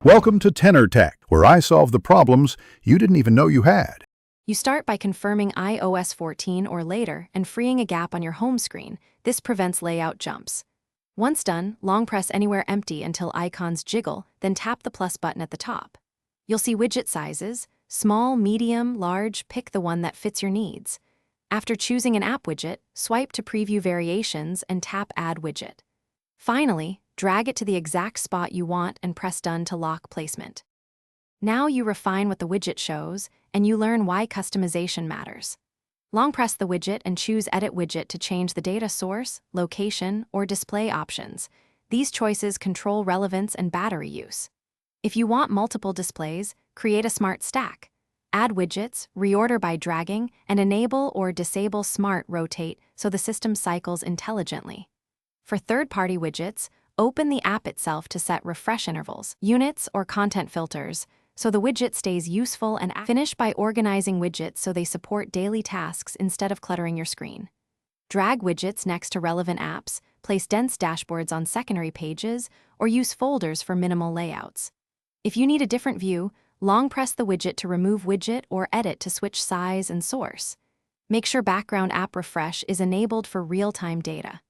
Welcome to Tenor Tech, where I solve the problems you didn't even know you had. You start by confirming iOS 14 or later and freeing a gap on your home screen. This prevents layout jumps. Once done, long press anywhere empty until icons jiggle, then tap the plus button at the top. You'll see widget sizes: small, medium, large. Pick the one that fits your needs. After choosing an app widget, swipe to preview variations and tap Add Widget. Finally, drag it to the exact spot you want and press Done to lock placement. Now you refine what the widget shows, and you learn why customization matters. Long press the widget and choose Edit Widget to change the data source, location, or display options. These choices control relevance and battery use. If you want multiple displays, create a smart stack. Add widgets, reorder by dragging, and enable or disable Smart Rotate so the system cycles intelligently. For third-party widgets, open the app itself to set refresh intervals, units, or content filters, so the widget stays useful and finish by organizing widgets so they support daily tasks instead of cluttering your screen. Drag widgets next to relevant apps, place dense dashboards on secondary pages, or use folders for minimal layouts. If you need a different view, long press the widget to remove widget or edit to switch size and source. Make sure background app refresh is enabled for real-time data.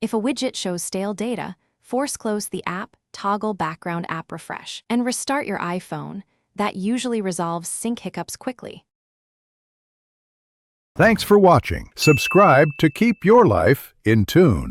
If a widget shows stale data, force close the app, toggle background app refresh, and restart your iPhone. That usually resolves sync hiccups quickly. Thanks for watching. Subscribe to keep your life in tune.